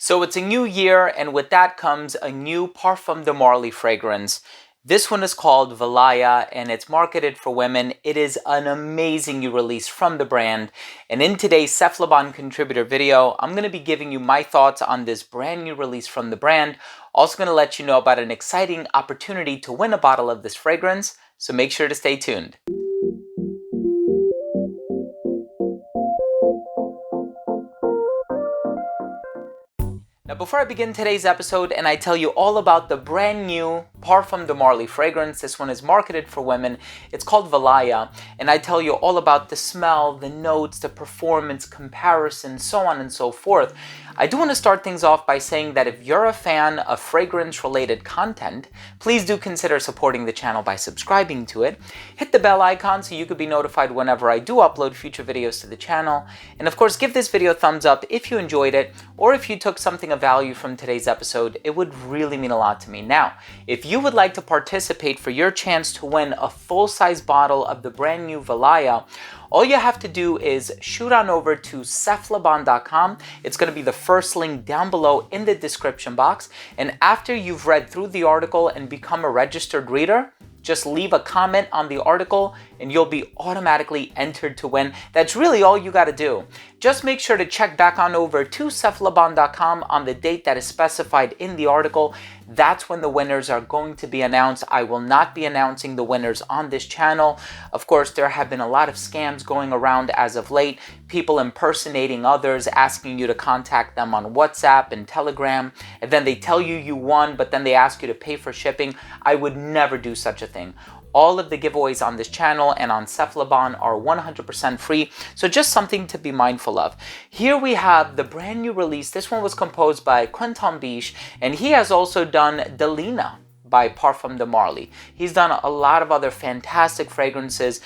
So it's a new year, and with that comes a new Parfum de Marly fragrance. This one is called Valaya, and it's marketed for women. It is an amazing new release from the brand. And in today's Cephalabon contributor video, I'm going to be giving you my thoughts on this brand new release from the brand. Also going to let you know about an exciting opportunity to win a bottle of this fragrance, so make sure to stay tuned. Now, before I begin today's episode and I tell you all about the brand new Parfum de Marly fragrance, this one is marketed for women, it's called Valaya, and I tell you all about the smell, the notes, the performance, comparison, so on and so forth, I do want to start things off by saying that if you're a fan of fragrance-related content, please do consider supporting the channel by subscribing to it. Hit the bell icon so you could be notified whenever I do upload future videos to the channel. And of course, give this video a thumbs up if you enjoyed it, or if you took something of value from today's episode. It would really mean a lot to me. Now, if you would like to participate for your chance to win a full-size bottle of the brand new Valaya, all you have to do is shoot on over to cephalabon.com. It's going to be the first link down below in the description box. And after you've read through the article and become a registered reader, just leave a comment on the article and you'll be automatically entered to win. That's really all you got to do. Just make sure to check back on over to cephalabon.com on the date that is specified in the article. That's when the winners are going to be announced. I will not be announcing the winners on this channel. Of course, there have been a lot of scams going around as of late. People impersonating others, asking you to contact them on WhatsApp and Telegram, and then they tell you you won, but then they ask you to pay for shipping. I would never do such a thing. All of the giveaways on this channel and on Cephalabon are 100% free, so just something to be mindful of. Here we have the brand new release. This one was composed by Quentin Biche, and he has also done Delina by Parfum de Marly. He's done a lot of other fantastic fragrances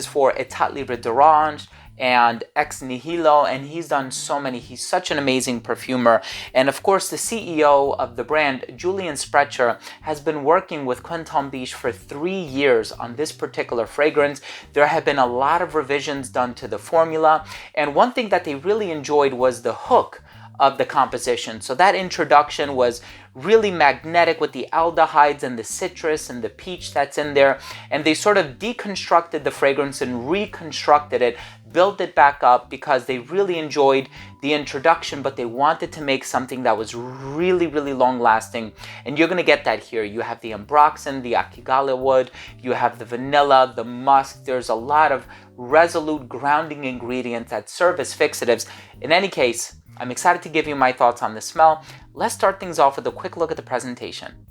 for État Libre d'Orange and Ex Nihilo, and he's done so many. He's such an amazing perfumer. And of course, the CEO of the brand, Julian Sprecher, has been working with Quentin Biche for 3 years on this particular fragrance. There have been a lot of revisions done to the formula, and one thing that they really enjoyed was the hook of the composition. So that introduction was really magnetic with the aldehydes and the citrus and the peach that's in there, and they sort of deconstructed the fragrance and reconstructed it, built it back up, because they really enjoyed the introduction, but they wanted to make something that was really, really long lasting. And you're going to get that here. You have the ambroxan, the akigale wood, you have the vanilla, the musk. There's a lot of resolute grounding ingredients that serve as fixatives. In any case, I'm excited to give you my thoughts on the smell. Let's start things off with a quick look at the presentation.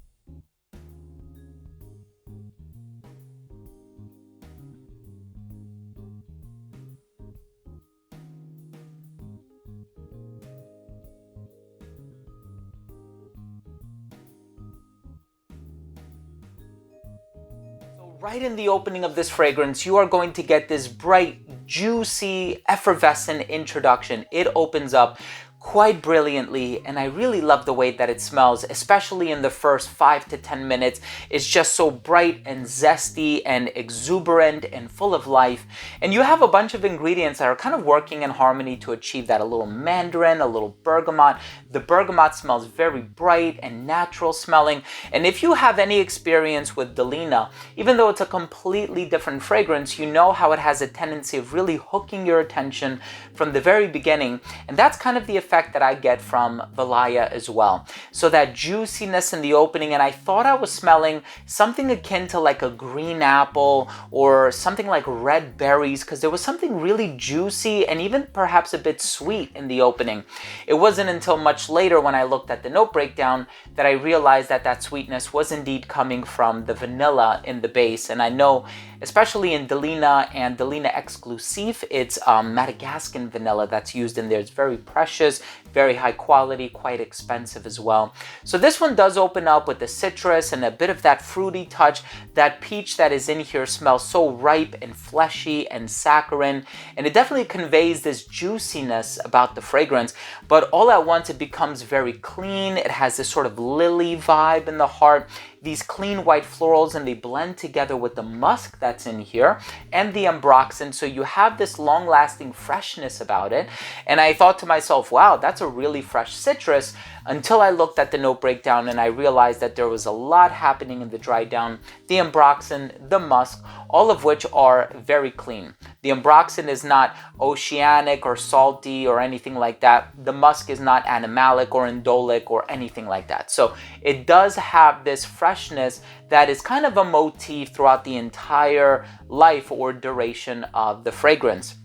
Right in the opening of this fragrance, you are going to get this bright, juicy, effervescent introduction. It opens up quite brilliantly, and I really love the way that it smells, especially in the first 5 to 10 minutes. It's just so bright and zesty and exuberant and full of life. And you have a bunch of ingredients that are kind of working in harmony to achieve that. A little mandarin, a little bergamot. The bergamot smells very bright and natural smelling. And if you have any experience with Delina, even though it's a completely different fragrance, you know how it has a tendency of really hooking your attention from the very beginning. And that's kind of the effect that I get from Valaya as well. So that juiciness in the opening, and I thought I was smelling something akin to like a green apple or something like red berries, because there was something really juicy and even perhaps a bit sweet in the opening. It wasn't until much later when I looked at the note breakdown that I realized that that sweetness was indeed coming from the vanilla in the base. And I know, especially in Delina and Delina Exclusive, it's Madagascan vanilla that's used in there. It's very precious, very high quality, quite expensive as well. So this one does open up with the citrus and a bit of that fruity touch. That peach that is in here smells so ripe and fleshy and saccharine, and it definitely conveys this juiciness about the fragrance, but all at once it becomes very clean. It has this sort of lily vibe in the heart. these clean white florals, and they blend together with the musk that's in here and the ambroxan. So you have this long-lasting freshness about it. And I thought to myself, wow, that's a really fresh citrus until I looked at the note breakdown and I realized that there was a lot happening in the dry down. The ambroxan, the musk, all of which are very clean. The ambroxan is not oceanic or salty or anything like that. The musk is not animalic or indolic or anything like that. So it does have this freshness that is kind of a motif throughout the entire life or duration of the fragrance.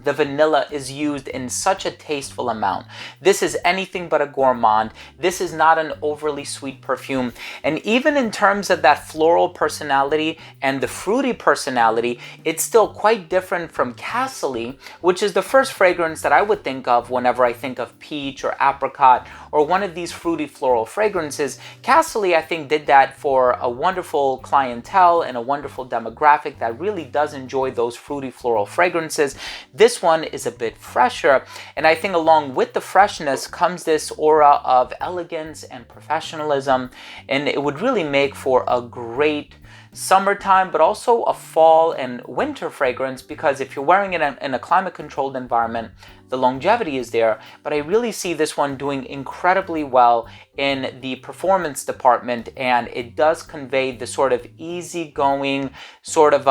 The vanilla is used in such a tasteful amount. This is anything but a gourmand. This is not an overly sweet perfume. And even in terms of that floral personality and the fruity personality, it's still quite different from Castle, which is the first fragrance that I would think of whenever I think of peach or apricot or one of these fruity floral fragrances. Castle, I think, did that for a wonderful clientele and a wonderful demographic that really does enjoy those fruity floral fragrances. This one is a bit fresher, and I think along with the freshness comes this aura of elegance and professionalism, and it would really make for a great summertime, but also a fall and winter fragrance, because if you're wearing it in a climate controlled environment, the longevity is there. But I really see this one doing incredibly well in the performance department, and it does convey the sort of easygoing, sort of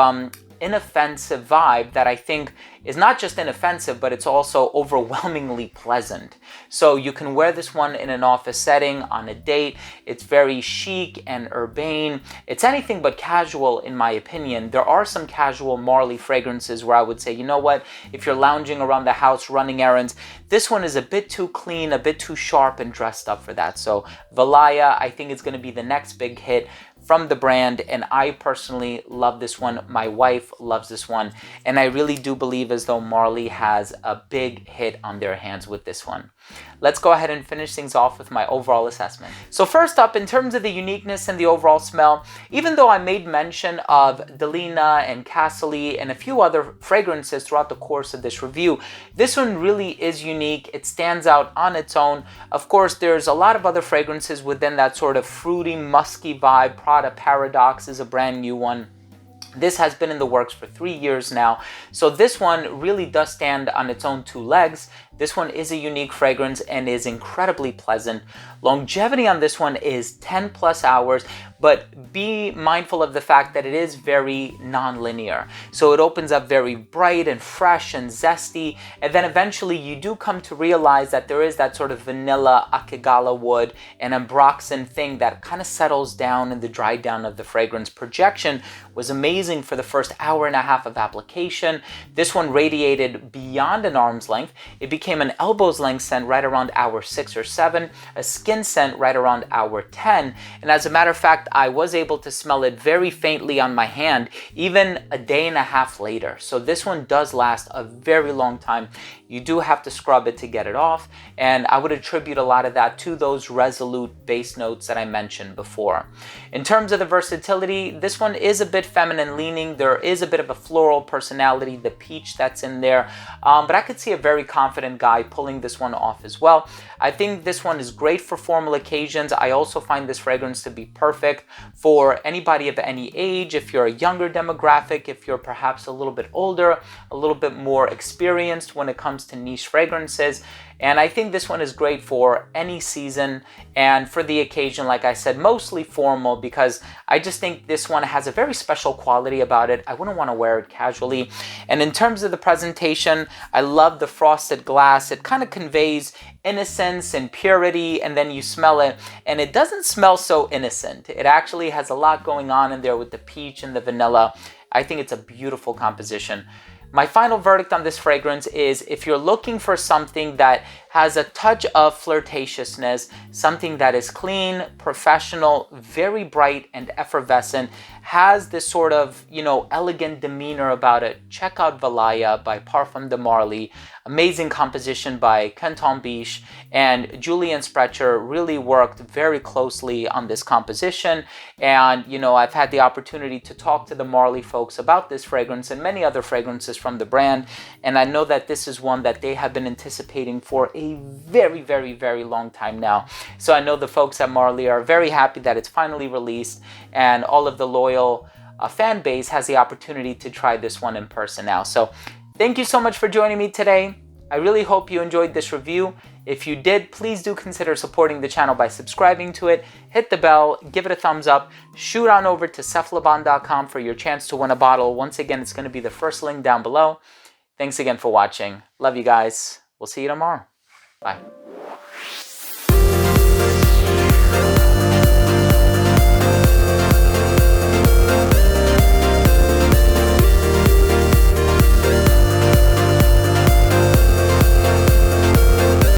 inoffensive vibe that I think is not just inoffensive, but it's also overwhelmingly pleasant. So you can wear this one in an office setting, on a date. It's very chic and urbane. It's anything but casual, in my opinion. There are some casual Marley fragrances where I would say, you know what, if you're lounging around the house running errands, this one is a bit too clean, a bit too sharp and dressed up for that. So Valaya, I think, is going to be the next big hit from the brand, and I personally love this one. My wife loves this one, and I really do believe as though Marley has a big hit on their hands with this one. Let's go ahead and finish things off with my overall assessment. So first up, in terms of the uniqueness and the overall smell, even though I made mention of Delina and Castle and a few other fragrances throughout the course of this review, this one really is unique. It stands out on its own. Of course, there's a lot of other fragrances within that sort of fruity, musky vibe. Prada Paradox is a brand new one. This has been in the works for 3 years now. So this one really does stand on its own two legs. This one is a unique fragrance and is incredibly pleasant. Longevity on this one is 10 plus hours, but be mindful of the fact that it is very non-linear. So it opens up very bright and fresh and zesty, and then eventually you do come to realize that there is that sort of vanilla akigala wood and ambroxan thing that kind of settles down in the dry down of the fragrance. Projection was amazing for the first hour and a half of application. This one radiated beyond an arm's length. It became an elbow's length scent right around hour 6 or 7, a skin scent right around hour 10, and as a matter of fact, I was able to smell it very faintly on my hand even a day and a half later. So this one does last a very long time. You do have to scrub it to get it off, and I would attribute a lot of that to those resolute base notes that I mentioned before. In terms of the versatility, this one is a bit feminine leaning. There is a bit of a floral personality, the peach that's in there, but I could see a very confident guy pulling this one off as well. I think this one is great for formal occasions. I also find this fragrance to be perfect for anybody of any age. If you're a younger demographic, if you're perhaps a little bit older, a little bit more experienced when it comes to niche fragrances. And I think this one is great for any season and for the occasion, like I said, mostly formal, because I just think this one has a very special quality about it. I wouldn't want to wear it casually. And in terms of the presentation, I love the frosted glass. It kind of conveys innocence and purity, and then you smell it, and it doesn't smell so innocent. It actually has a lot going on in there with the peach and the vanilla. I think it's a beautiful composition. My final verdict on this fragrance is, if you're looking for something that has a touch of flirtatiousness, something that is clean, professional, very bright and effervescent, has this sort of, elegant demeanor about it, check out Valaya by Parfums de Marly. Amazing composition by Canton Biche, and Julian Sprecher really worked very closely on this composition. And, I've had the opportunity to talk to the Marly folks about this fragrance and many other fragrances from the brand. And I know that this is one that they have been anticipating for a very, very, very long time now. So I know the folks at Marly are very happy that it's finally released, and all of the loyal fan base has the opportunity to try this one in person now. So thank you so much for joining me today. I really hope you enjoyed this review. If you did, please do consider supporting the channel by subscribing to it, hit the bell, give it a thumbs up, shoot on over to cephalabon.com for your chance to win a bottle. Once again, it's going to be the first link down below. Thanks again for watching. Love you guys. We'll see you tomorrow. Bye.